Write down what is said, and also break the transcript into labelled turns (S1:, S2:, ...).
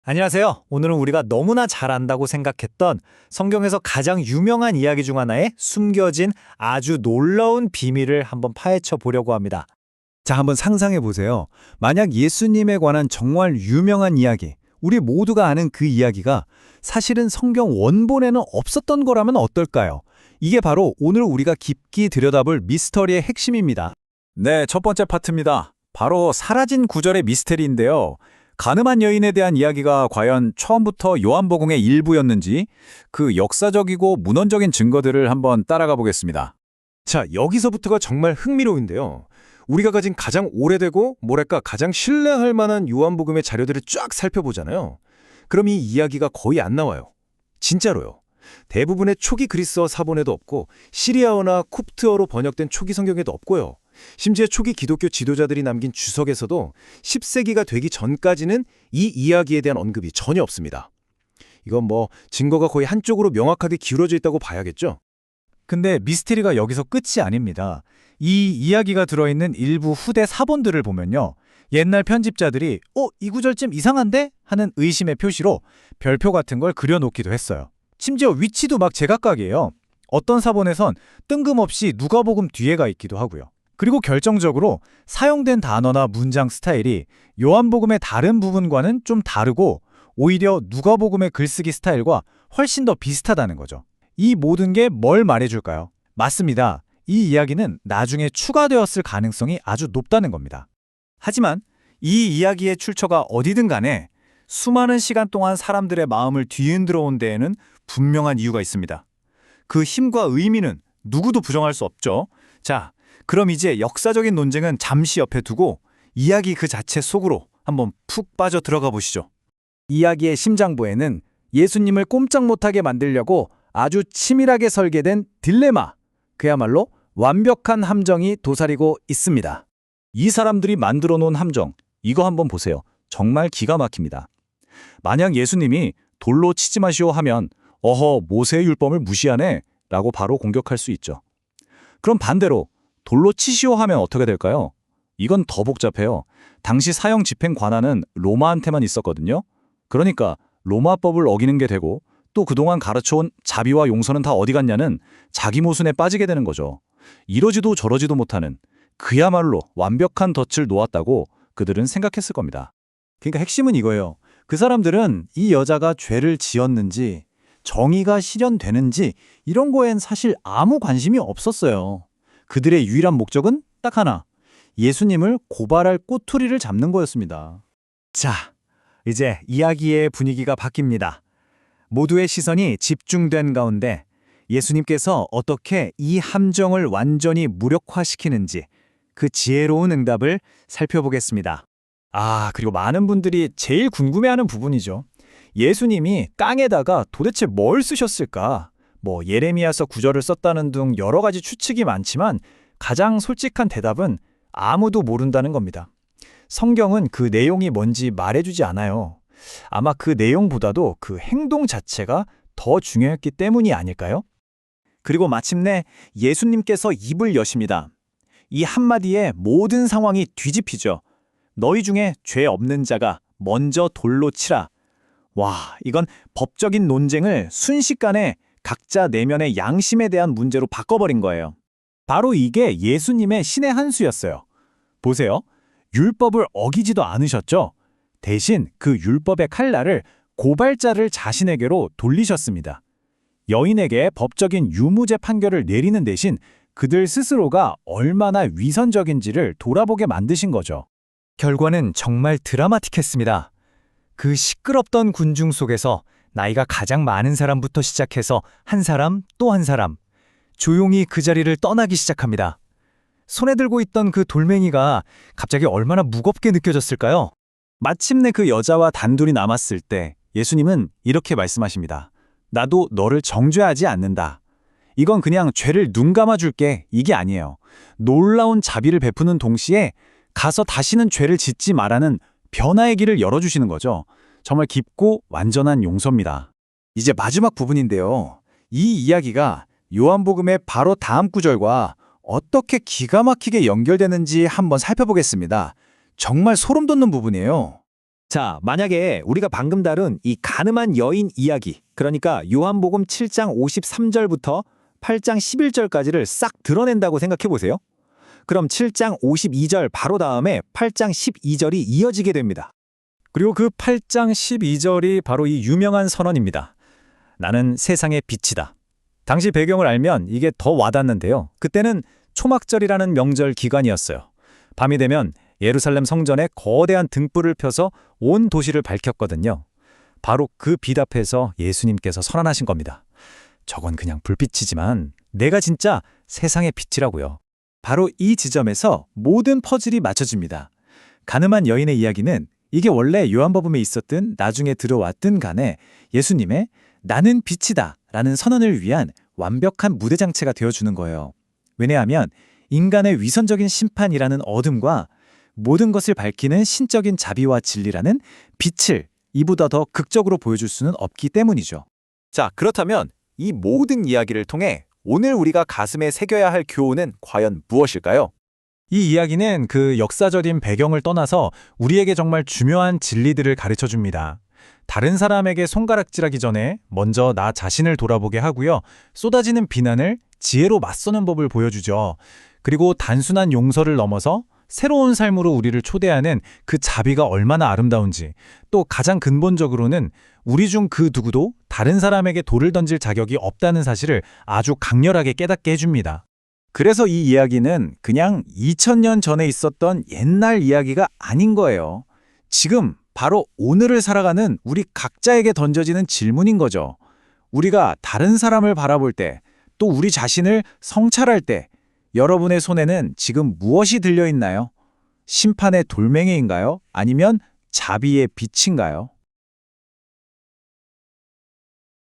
S1: 안녕하세요. 오늘은 우리가 너무나 잘 안다고 생각했던 성경에서 가장 유명한 이야기 중 하나에 숨겨진 아주 놀라운 비밀을 한번 파헤쳐 보려고 합니다.
S2: 자, 한번 상상해 보세요. 만약 예수님에 관한 정말 유명한 이야기, 우리 모두가 아는 그 이야기가 사실은 성경 원본에는 없었던 거라면 어떨까요? 이게 바로 오늘 우리가 깊이 들여다볼 미스터리의 핵심입니다.
S3: 네, 첫 번째 파트입니다. 바로 사라진 구절의 미스테리인데요. 가늠한 여인에 대한 이야기가 과연 처음부터 요한복음의 일부였는지 그 역사적이고 문헌적인 증거들을 한번 따라가 보겠습니다.
S4: 자, 여기서부터가 정말 흥미로운데요. 우리가 가진 가장 오래되고 가장 신뢰할 만한 요한복음의 자료들을 쫙 살펴보잖아요. 그럼 이 이야기가 거의 안 나와요. 진짜로요. 대부분의 초기 그리스어 사본에도 없고 시리아어나 콥트어로 번역된 초기 성경에도 없고요. 심지어 초기 기독교 지도자들이 남긴 주석에서도 10세기가 되기 전까지는 이 이야기에 대한 언급이 전혀 없습니다. 이건 증거가 거의 한쪽으로 명확하게 기울어져 있다고 봐야겠죠?
S2: 근데 미스테리가 여기서 끝이 아닙니다. 이 이야기가 들어있는 일부 후대 사본들을 보면요. 옛날 편집자들이 이 구절쯤 이상한데? 하는 의심의 표시로 별표 같은 걸 그려놓기도 했어요. 심지어 위치도 막 제각각이에요. 어떤 사본에선 뜬금없이 누가복음 뒤에가 있기도 하고요. 그리고 결정적으로 사용된 단어나 문장 스타일이 요한복음의 다른 부분과는 좀 다르고 오히려 누가복음의 글쓰기 스타일과 훨씬 더 비슷하다는 거죠. 이 모든 게 뭘 말해줄까요? 맞습니다. 이 이야기는 나중에 추가되었을 가능성이 아주 높다는 겁니다.
S1: 하지만 이 이야기의 출처가 어디든 간에 수많은 시간 동안 사람들의 마음을 뒤흔들어 온 데에는 분명한 이유가 있습니다. 그 힘과 의미는 누구도 부정할 수 없죠. 자, 그럼 이제 역사적인 논쟁은 잠시 옆에 두고 이야기 그 자체 속으로 한번 푹 빠져 들어가 보시죠.
S2: 이야기의 심장부에는 예수님을 꼼짝 못하게 만들려고 아주 치밀하게 설계된 딜레마, 그야말로 완벽한 함정이 도사리고 있습니다. 이 사람들이 만들어 놓은 함정, 이거 한번 보세요. 정말 기가 막힙니다. 만약 예수님이 돌로 치지 마시오 하면 모세의 율법을 무시하네 라고 바로 공격할 수 있죠. 그럼 반대로 돌로 치시오 하면 어떻게 될까요? 이건 더 복잡해요. 당시 사형 집행 권한은 로마한테만 있었거든요. 그러니까 로마법을 어기는 게 되고 또 그동안 가르쳐온 자비와 용서는 다 어디 갔냐는 자기 모순에 빠지게 되는 거죠. 이러지도 저러지도 못하는 그야말로 완벽한 덫을 놓았다고 그들은 생각했을 겁니다.
S1: 그러니까 핵심은 이거예요. 그 사람들은 이 여자가 죄를 지었는지 정의가 실현되는지 이런 거엔 사실 아무 관심이 없었어요. 그들의 유일한 목적은 딱 하나, 예수님을 고발할 꼬투리를 잡는 거였습니다. 자, 이제 이야기의 분위기가 바뀝니다. 모두의 시선이 집중된 가운데 예수님께서 어떻게 이 함정을 완전히 무력화시키는지 그 지혜로운 응답을 살펴보겠습니다. 그리고 많은 분들이 제일 궁금해하는 부분이죠. 예수님이 땅에다가 도대체 뭘 쓰셨을까? 예레미야서 구절을 썼다는 등 여러 가지 추측이 많지만 가장 솔직한 대답은 아무도 모른다는 겁니다. 성경은 그 내용이 뭔지 말해주지 않아요. 아마 그 내용보다도 그 행동 자체가 더 중요했기 때문이 아닐까요? 그리고 마침내 예수님께서 입을 여십니다. 이 한마디에 모든 상황이 뒤집히죠. 너희 중에 죄 없는 자가 먼저 돌로 치라. 와, 이건 법적인 논쟁을 순식간에 각자 내면의 양심에 대한 문제로 바꿔버린 거예요. 바로 이게 예수님의 신의 한 수였어요. 보세요. 율법을 어기지도 않으셨죠? 대신 그 율법의 칼날을 고발자를 자신에게로 돌리셨습니다. 여인에게 법적인 유무죄 판결을 내리는 대신 그들 스스로가 얼마나 위선적인지를 돌아보게 만드신 거죠. 결과는 정말 드라마틱했습니다. 그 시끄럽던 군중 속에서 나이가 가장 많은 사람부터 시작해서 한 사람 또 한 사람 조용히 그 자리를 떠나기 시작합니다. 손에 들고 있던 그 돌멩이가 갑자기 얼마나 무겁게 느껴졌을까요? 마침내 그 여자와 단둘이 남았을 때 예수님은 이렇게 말씀하십니다. 나도 너를 정죄하지 않는다. 이건 그냥 죄를 눈 감아줄게 이게 아니에요. 놀라운 자비를 베푸는 동시에 가서 다시는 죄를 짓지 말라는 변화의 길을 열어주시는 거죠. 정말 깊고 완전한 용서입니다. 이제 마지막 부분인데요. 이 이야기가 요한복음의 바로 다음 구절과 어떻게 기가 막히게 연결되는지 한번 살펴보겠습니다. 정말 소름 돋는 부분이에요.
S3: 자, 만약에 우리가 방금 다룬 이 가늠한 여인 이야기, 그러니까 요한복음 7장 53절부터 8장 11절까지를 싹 드러낸다고 생각해 보세요. 그럼 7장 52절 바로 다음에 8장 12절이 이어지게 됩니다. 그리고 그 8장 12절이 바로 이 유명한 선언입니다. 나는 세상의 빛이다. 당시 배경을 알면 이게 더 와닿는데요. 그때는 초막절이라는 명절 기간이었어요. 밤이 되면 예루살렘 성전에 거대한 등불을 펴서 온 도시를 밝혔거든요. 바로 그 빛 앞에서 예수님께서 선언하신 겁니다. 저건 그냥 불빛이지만 내가 진짜 세상의 빛이라고요. 바로 이 지점에서 모든 퍼즐이 맞춰집니다. 가늠한 여인의 이야기는 이게 원래 요한복음에 있었든 나중에 들어왔든 간에 예수님의 나는 빛이다 라는 선언을 위한 완벽한 무대장치가 되어주는 거예요. 왜냐하면 인간의 위선적인 심판이라는 어둠과 모든 것을 밝히는 신적인 자비와 진리라는 빛을 이보다 더 극적으로 보여줄 수는 없기 때문이죠. 자, 그렇다면 이 모든 이야기를 통해 오늘 우리가 가슴에 새겨야 할 교훈은 과연 무엇일까요?
S1: 이 이야기는 그 역사적인 배경을 떠나서 우리에게 정말 중요한 진리들을 가르쳐 줍니다. 다른 사람에게 손가락질하기 전에 먼저 나 자신을 돌아보게 하고요. 쏟아지는 비난을 지혜로 맞서는 법을 보여주죠. 그리고 단순한 용서를 넘어서 새로운 삶으로 우리를 초대하는 그 자비가 얼마나 아름다운지, 또 가장 근본적으로는 우리 중 그 누구도 다른 사람에게 돌을 던질 자격이 없다는 사실을 아주 강렬하게 깨닫게 해줍니다.
S3: 그래서 이 이야기는 그냥 2000년 전에 있었던 옛날 이야기가 아닌 거예요. 지금 바로 오늘을 살아가는 우리 각자에게 던져지는 질문인 거죠. 우리가 다른 사람을 바라볼 때, 또 우리 자신을 성찰할 때 여러분의 손에는 지금 무엇이 들려 있나요? 심판의 돌멩이인가요? 아니면 자비의 빛인가요?